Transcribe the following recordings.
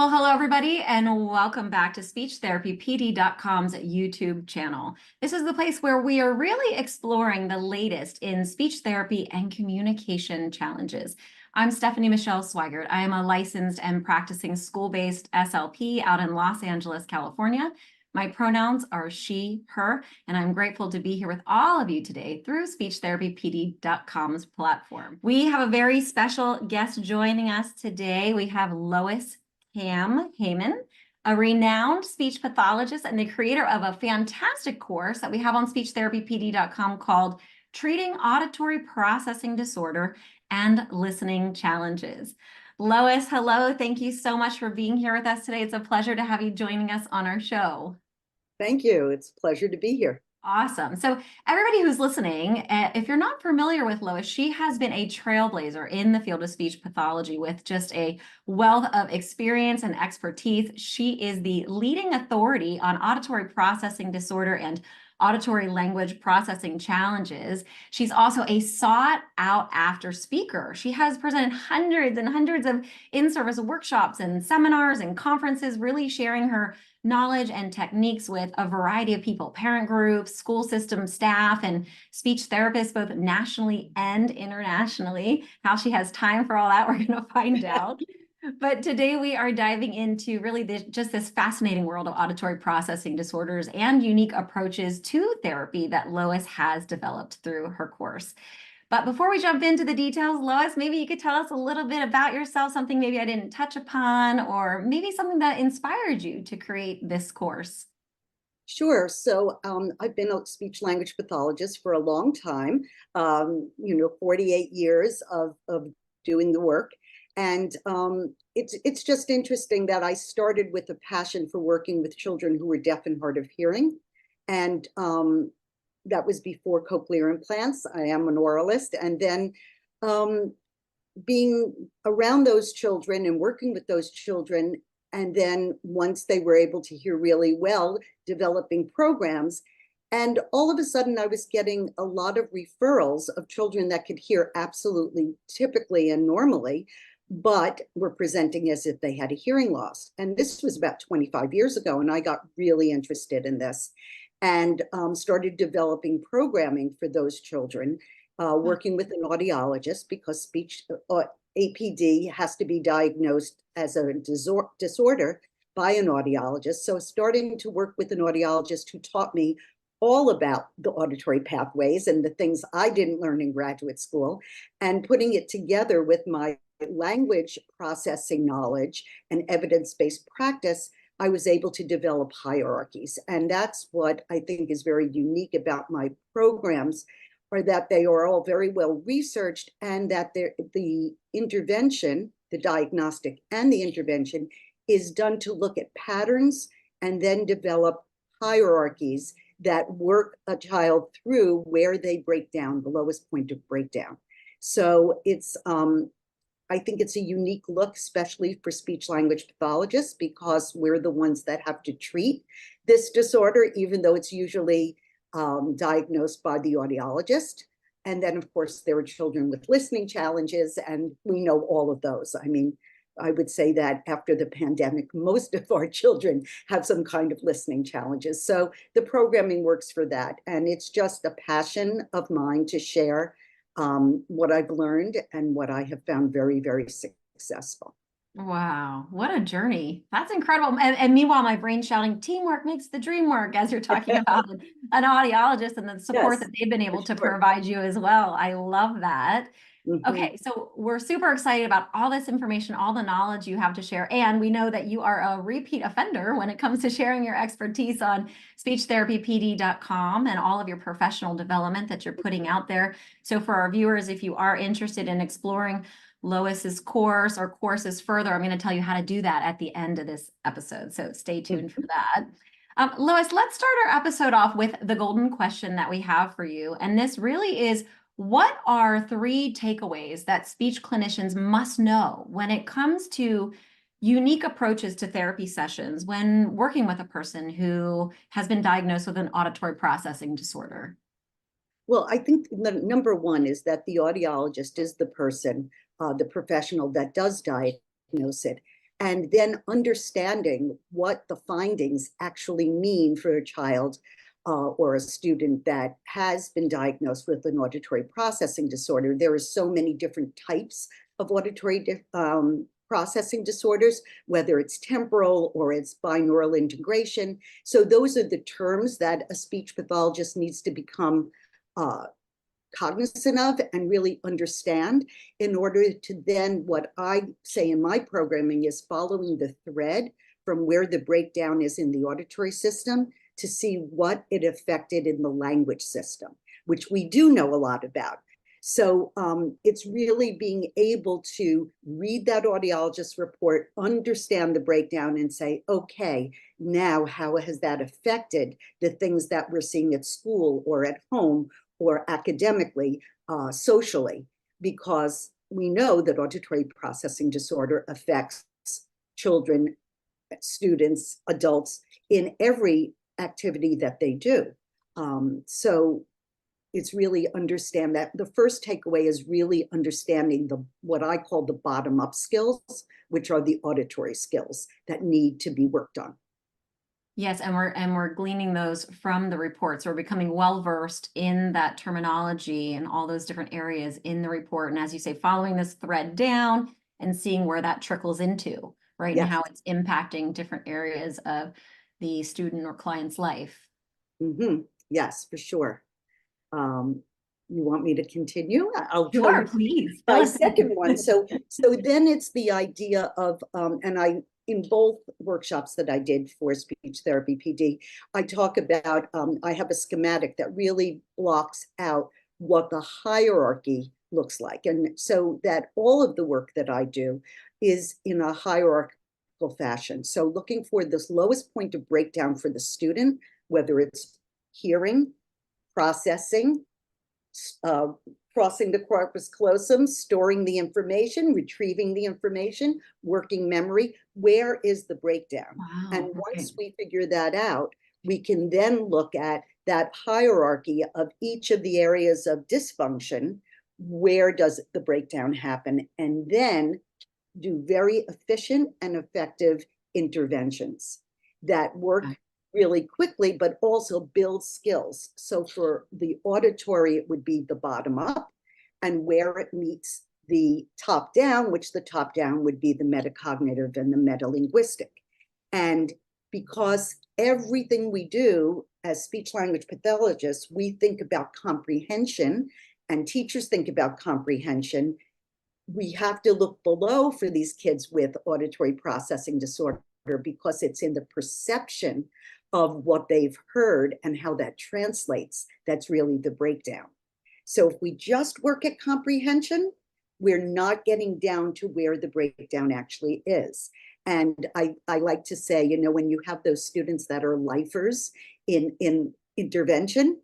Well, hello, everybody, and welcome back to SpeechTherapyPD.com's YouTube channel. This is the place where we are really exploring the latest in speech therapy and communication challenges. I'm Stephanie Michele Sweigart. I am a licensed and practicing school-based SLP out in Los Angeles, California. My pronouns are she, her, and I'm grateful to be here with all of you today through SpeechTherapyPD.com's platform. We have a very special guest joining us today. We have Lois Kam Heymann, a renowned speech pathologist and the creator of a fantastic course that we have on SpeechTherapyPD.com called Treating Auditory Processing Disorder and Listening Challenges. Lois, hello. Thank you so much for being here with us today. It's a pleasure to have you joining us on our show. Thank you. It's a pleasure to be here. Awesome. So everybody who's listening, if you're not familiar with Lois, she has been a trailblazer in the field of speech pathology with just a wealth of experience and expertise. She is the leading authority on auditory processing disorder and auditory language processing challenges. She's also a sought out after speaker. She has presented hundreds and hundreds of in-service workshops and seminars and conferences, really sharing her knowledge and techniques with a variety of people, parent groups, school system staff, and speech therapists, both nationally and internationally. How she has time for all that, we're going to find out. But today we are diving into really just this fascinating world of auditory processing disorders and unique approaches to therapy that Lois has developed through her course. But before we jump into the details, Lois, maybe you could tell us a little bit about yourself, something maybe I didn't touch upon, or maybe something that inspired you to create this course. Sure. So I've been a speech language pathologist for a long time, 48 years of doing the work. And it's just interesting that I started with a passion for working with children who were deaf and hard of hearing. And that was before cochlear implants. I am an oralist. And then being around those children and working with those children, and then once they were able to hear really well, developing programs. And all of a sudden, I was getting a lot of referrals of children that could hear absolutely typically and normally, but were presenting as if they had a hearing loss. And this was about 25 years ago, and I got really interested in this and started developing programming for those children, working with an audiologist because speech APD has to be diagnosed as a disorder by an audiologist. So starting to work with an audiologist who taught me all about the auditory pathways and the things I didn't learn in graduate school, and putting it together with my language processing knowledge and evidence-based practice, I was able to develop hierarchies. And that's what I think is very unique about my programs, are that they are all very well researched, and that the intervention, the diagnostic and the intervention, is done to look at patterns and then develop hierarchies that work a child through where they break down, the lowest point of breakdown. So it's I think it's a unique look, especially for speech language pathologists, because we're the ones that have to treat this disorder, even though it's usually diagnosed by the audiologist. And then, of course, there are children with listening challenges, and we know all of those. I mean, I would say that after the pandemic, most of our children have some kind of listening challenges. So the programming works for that. And it's just a passion of mine to share what I've learned and what I have found very, very successful. Wow, what a journey. That's incredible. And meanwhile, my brain's shouting, teamwork makes the dream work, as you're talking about an audiologist and the support that they've been able to provide you as well. I love that. Okay, so we're super excited about all this information, all the knowledge you have to share. And we know that you are a repeat offender when it comes to sharing your expertise on SpeechTherapyPD.com and all of your professional development that you're putting out there. So for our viewers, if you are interested in exploring Lois's course or courses further, I'm going to tell you how to do that at the end of this episode. So stay tuned for that. Lois, let's start our episode off with the golden question that we have for you. And this really is, what are 3 takeaways that speech clinicians must know when it comes to unique approaches to therapy sessions when working with a person who has been diagnosed with an auditory processing disorder? Well, I think the number one is that the audiologist is the person, the professional that does diagnose it. and then understanding what the findings actually mean for a child or a student that has been diagnosed with an auditory processing disorder. There are so many different types of auditory processing disorders, whether it's temporal or it's binaural integration. So those are the terms that a speech pathologist needs to become cognizant of and really understand in order to then, what I say in my programming is following the thread from where the breakdown is in the auditory system to see what it affected in the language system, which we do know a lot about. So it's really being able to read that audiologist report, understand the breakdown and say, okay, now how has that affected the things that we're seeing at school or at home or academically, socially, because we know that auditory processing disorder affects children, students, adults in every activity that they do. So it's really understand that the first takeaway is really understanding what I call the bottom-up skills, which are the auditory skills that need to be worked on. Yes, and we're gleaning those from the reports. We're becoming well versed in that terminology and all those different areas in the report. And as you say, following this thread down and seeing where that trickles into, right? Yes. And how it's impacting different areas of the student or client's life. Mm-hmm. Yes, for sure. You want me to continue? I'll tell Sure, you please. my second one. So then it's the idea of, and I, in both workshops that I did for speech therapy PD, I talk about, I have a schematic that really blocks out what the hierarchy looks like. And so that all of the work that I do is in a hierarchical fashion. So looking for this lowest point of breakdown for the student, whether it's hearing, processing, crossing the corpus callosum, storing the information, retrieving the information, working memory. Where is the breakdown? Wow, And right. once we figure that out, we can then look at that hierarchy of each of the areas of dysfunction. Where does the breakdown happen? And then do very efficient and effective interventions that work really quickly, but also build skills. So for the auditory, it would be the bottom up, and where it meets the top down, which the top down would be the metacognitive and the metalinguistic. And because everything we do as speech language pathologists, we think about comprehension, and teachers think about comprehension, we have to look below for these kids with auditory processing disorder because it's in the perception of what they've heard and how that translates. That's really the breakdown. So if we just work at comprehension, we're not getting down to where the breakdown actually is. And I like to say, you know, when you have those students that are lifers in intervention,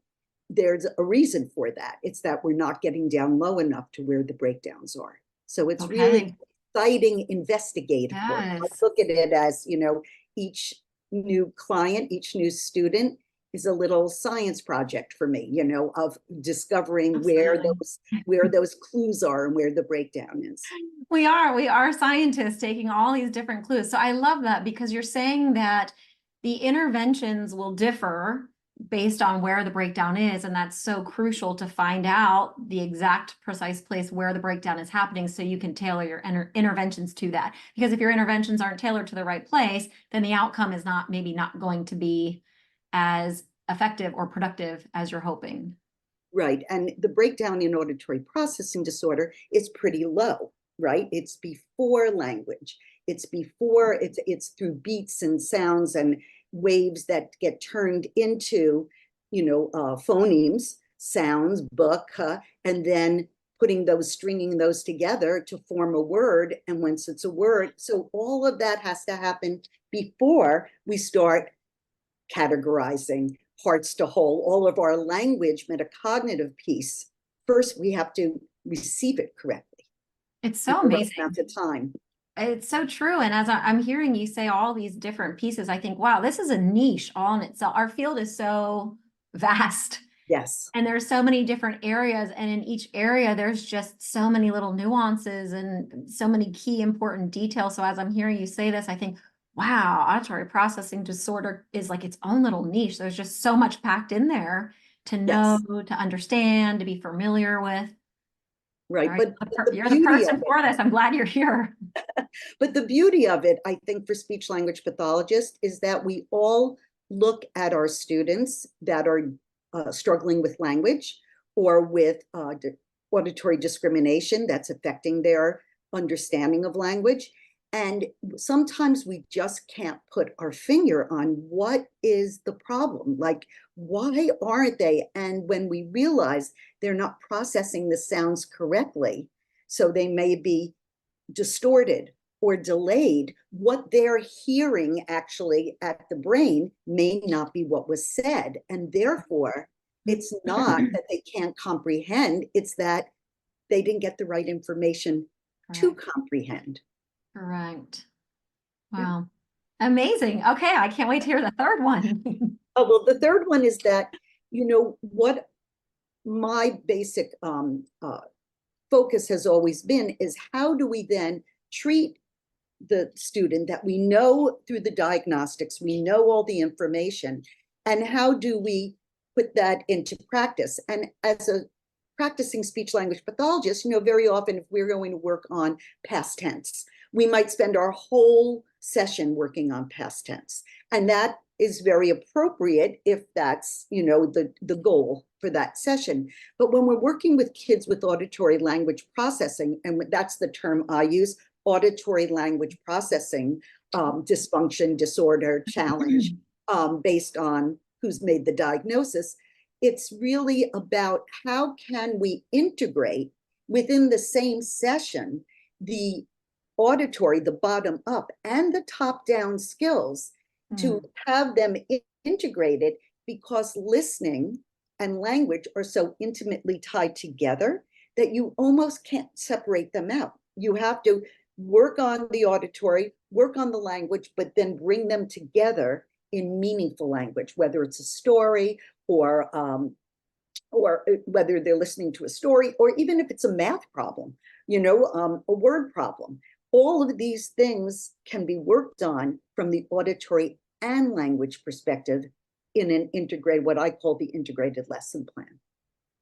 there's a reason for that. It's that we're not getting down low enough to where the breakdowns are. So it's really exciting investigative work. I look at it as, you know, each new client, each new student is a little science project for me, you know, of discovering where those clues are and where the breakdown is. We are scientists taking all these different clues. So I love that, because you're saying that the interventions will differ based on where the breakdown is. And that's so crucial to find out the exact precise place where the breakdown is happening so you can tailor your interventions to that. Because if your interventions aren't tailored to the right place, then the outcome is maybe not going to be as effective or productive as you're hoping. Right. And the breakdown in auditory processing disorder is pretty low, right? It's before language. It's through beats and sounds and waves that get turned into, you know, phonemes, sounds, book, and then stringing those together to form a word. And once it's a word, so all of that has to happen before we start categorizing parts to whole, all of our language metacognitive piece. First, we have to receive it correctly. It's so amazing. At the time. It's so true. And as I'm hearing you say all these different pieces, I think, wow, this is a niche all in itself. Our field is so vast Yes. And there's so many different areas, and in each area, there's just so many little nuances and so many key important details. So as I'm hearing you say this, I think, wow, auditory processing disorder is like its own little niche. There's just so much packed in there to know, Yes. to understand, to be familiar with. All Right. right, But the you're the beauty of person for this. I'm glad you're here. But the beauty of it, I think, for speech language pathologists is that we all look at our students that are struggling with language or with auditory discrimination that's affecting their understanding of language. And sometimes we just can't put our finger on what is the problem. Like, why aren't they? And when we realize they're not processing the sounds correctly, so they may be distorted or delayed, what they're hearing actually at the brain may not be what was said. And therefore, it's not that they can't comprehend, it's that they didn't get the right information to comprehend. Correct. Yeah. Wow. Amazing. Okay, I can't wait to hear the third one. Oh, well, the third one is that, what my basic focus has always been is how do we then treat the student that we know through the diagnostics, we know all the information, and how do we put that into practice? And as a practicing speech language pathologist, very often if we're going to work on past tense, we might spend our whole session working on past tense. And that is very appropriate if that's, the goal for that session. But when we're working with kids with auditory language processing, and that's the term I use, auditory language processing dysfunction, disorder, challenge, based on who's made the diagnosis, it's really about how can we integrate within the same session the auditory, the bottom up, and the top down skills to have them integrated, because listening and language are so intimately tied together that you almost can't separate them out. You have to work on the auditory, work on the language, but then bring them together in meaningful language, whether it's a story or whether they're listening to a story, or even if it's a math problem, a word problem. All of these things can be worked on from the auditory and language perspective in an integrated, what I call the integrated lesson plan.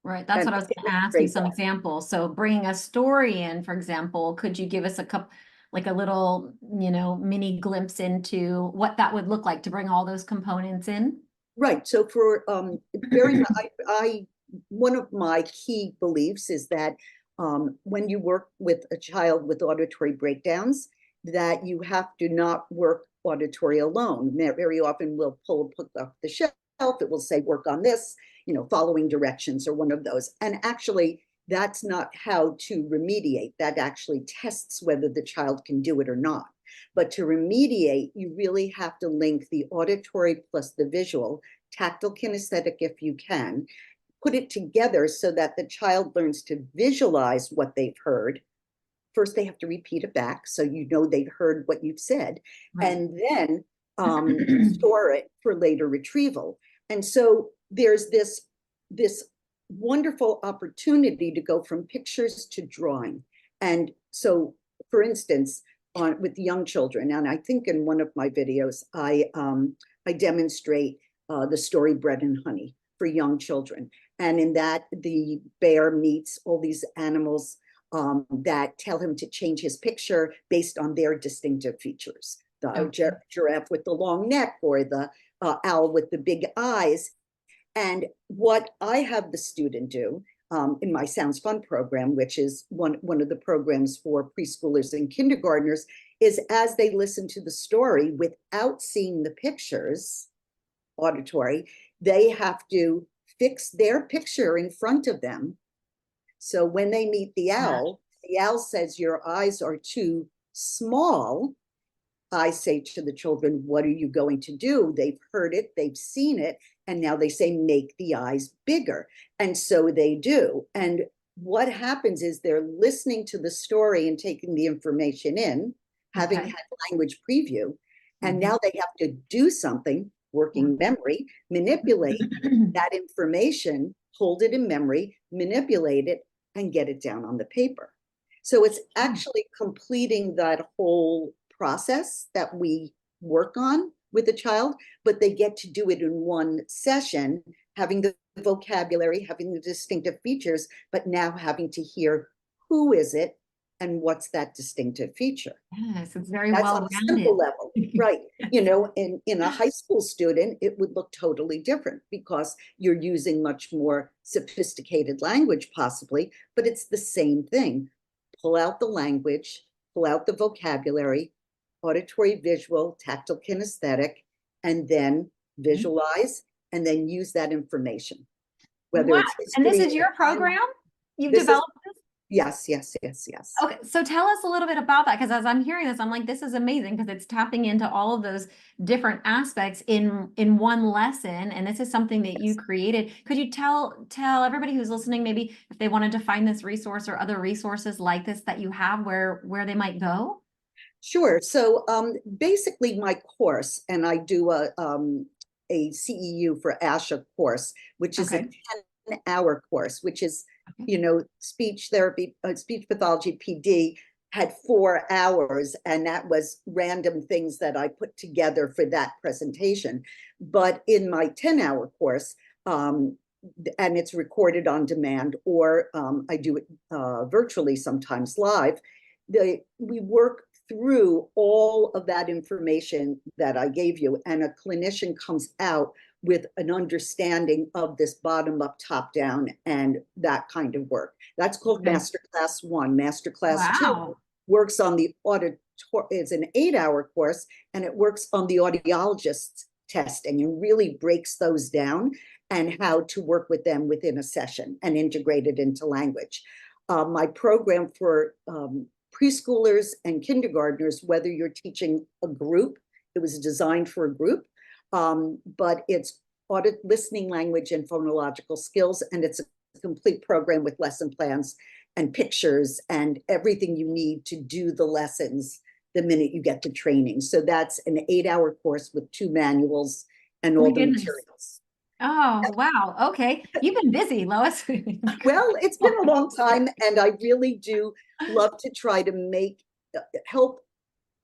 Right, that's what I was going to ask you some examples. So bringing a story in, for example, could you give us like a little, mini glimpse into what that would look like to bring all those components in? Right. So for very much, one of my key beliefs is that when you work with a child with auditory breakdowns, that you have to not work auditory alone. Very often we'll pull a book off the shelf, it will say work on this, following directions or one of those. And actually, that's not how to remediate. That actually tests whether the child can do it or not. But to remediate, you really have to link the auditory plus the visual, tactile kinesthetic if you can, put it together so that the child learns to visualize what they've heard. First, they have to repeat it back so they've heard what you've said, and then store it for later retrieval. And so there's this wonderful opportunity to go from pictures to drawing. And so, for instance, with young children, and I think in one of my videos, I demonstrate the story Bread and Honey for young children. And in that, the bear meets all these animals that tell him to change his picture based on their distinctive features. The giraffe with the long neck, or the owl with the big eyes. And what I have the student do in my Sounds Fun program, which is one of the programs for preschoolers and kindergartners, is as they listen to the story without seeing the pictures, auditory, they have to fix their picture in front of them. So when they meet the owl says, "Your eyes are too small." I say to the children, "What are you going to do?" They've heard it, they've seen it, and now they say, "Make the eyes bigger." And so they do. And what happens is they're listening to the story and taking the information in, having had language preview, and now they have to do something, working memory, manipulate that information hold it in memory, manipulate it, and get it down on the paper. So it's actually completing that whole process that we work on with a child, but they get to do it in one session, having the vocabulary, having the distinctive features, but now having to hear who is it and what's that distinctive feature. Yes, it's very That's well on a rounded. simple level, right? You know, in a high school student, it would look totally different because you're using much more sophisticated language possibly, but it's the same thing. Pull out the language, pull out the vocabulary, auditory, visual, tactile, kinesthetic, and then visualize, and then use that information. Whether Wow. it's And this history is your or time, program? You've this is, developed this? yes. Okay, so tell us a little bit about that, because as I'm hearing this, I'm like, this is amazing because it's tapping into all of those different aspects in one lesson, and this is something that you created. Could you tell everybody who's listening, maybe if they wanted to find this resource or other resources like this that you have, where they might go? Sure. So basically my course, and I do a CEU for ASHA course, which is a Okay. 10-hour course, which is, Okay. you know, speech therapy, speech pathology PD had 4 hours, and that was random things that I put together for that presentation. But in my 10-hour course, and it's recorded on demand, or I do it virtually, sometimes live, we work through all of that information that I gave you, and a clinician comes out with an understanding of this bottom up, top down, and that kind of work. That's called Okay. Masterclass 1. Masterclass 2 Wow. works on the auditory, it's an 8-hour course, and it works on the audiologist's testing and really breaks those down and how to work with them within a session and integrate it into language. My program for preschoolers and kindergartners, whether you're teaching a group, it was designed for a group, but it's audit, listening, language, and phonological skills, and it's a complete program with lesson plans and pictures and everything you need to do the lessons the minute you get to training. So that's an 8-hour course with 2 manuals and Oh my all the goodness. materials. Oh, wow. Okay. You've been busy, Lois. Well, it's been a long time, and I really do love to try to make help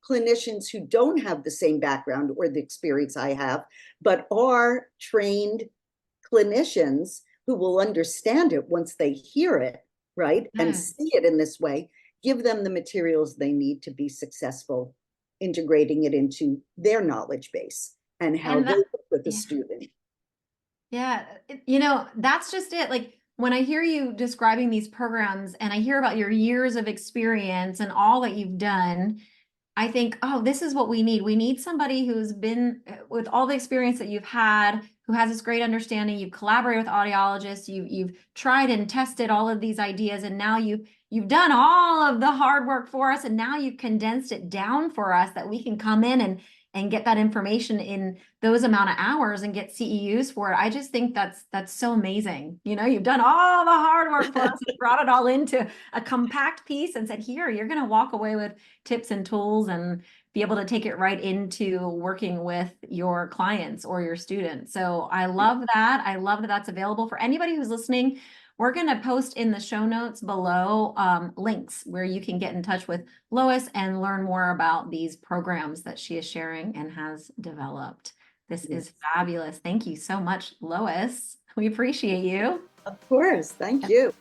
clinicians who don't have the same background or the experience I have, but are trained clinicians who will understand it once they hear it, right? And see it in this way, give them the materials they need to be successful, integrating it into their knowledge base and how And they that, work with the yeah. student. Yeah, you know, that's just it. Like when I hear you describing these programs and I hear about your years of experience and all that you've done, I think, oh, this is what we need. We need somebody who's been with all the experience that you've had, who has this great understanding. You've collaborated with audiologists, you've tried and tested all of these ideas, and now you've done all of the hard work for us, and now you've condensed it down for us that we can come in and get that information in those amount of hours and get CEUs for it. I just think that's so amazing. You know, you've done all the hard work for us and brought it all into a compact piece and said, here, you're going to walk away with tips and tools and be able to take it right into working with your clients or your students. So I love that. I love that that's available for anybody who's listening. We're going to post in the show notes below links where you can get in touch with Lois and learn more about these programs that she is sharing and has developed. This is fabulous. Thank you so much, Lois. We appreciate you. Of course. Thank you.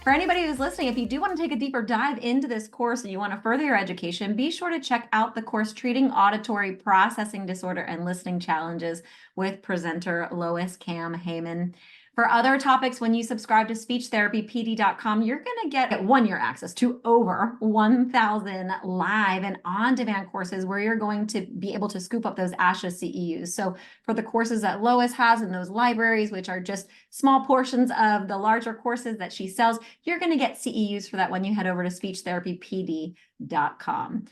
For anybody who's listening, if you do want to take a deeper dive into this course and you want to further your education, be sure to check out the course Treating Auditory Processing Disorder and Listening Challenges with presenter Lois Kam Heymann. For other topics, when you subscribe to speechtherapypd.com, you're going to get 1-year access to over 1,000 live and on-demand courses where you're going to be able to scoop up those ASHA CEUs. So for the courses that Lois has in those libraries, which are just small portions of the larger courses that she sells, you're going to get CEUs for that when you head over to speechtherapypd.com.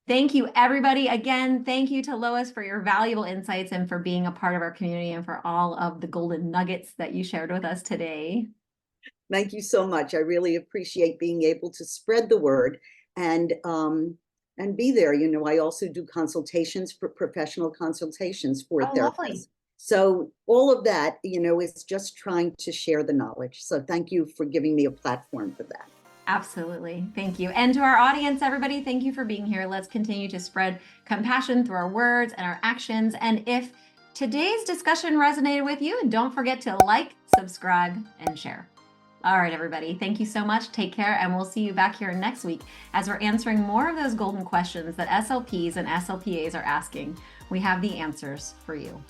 Thank you, everybody. Again, thank you to Lois for your valuable insights and for being a part of our community and for all of the golden nuggets that you shared with us today. Thank you so much. I really appreciate being able to spread the word and be there. You know, I also do consultations for professional consultations for Oh, lovely. therapists. So all of that, you know, is just trying to share the knowledge. So thank you for giving me a platform for that. Absolutely. Thank you. And to our audience, everybody, thank you for being here. Let's continue to spread compassion through our words and our actions. And if today's discussion resonated with you, don't forget to like, subscribe, and share. All right, everybody. Thank you so much. Take care. And we'll see you back here next week as we're answering more of those golden questions that SLPs and SLPAs are asking. We have the answers for you.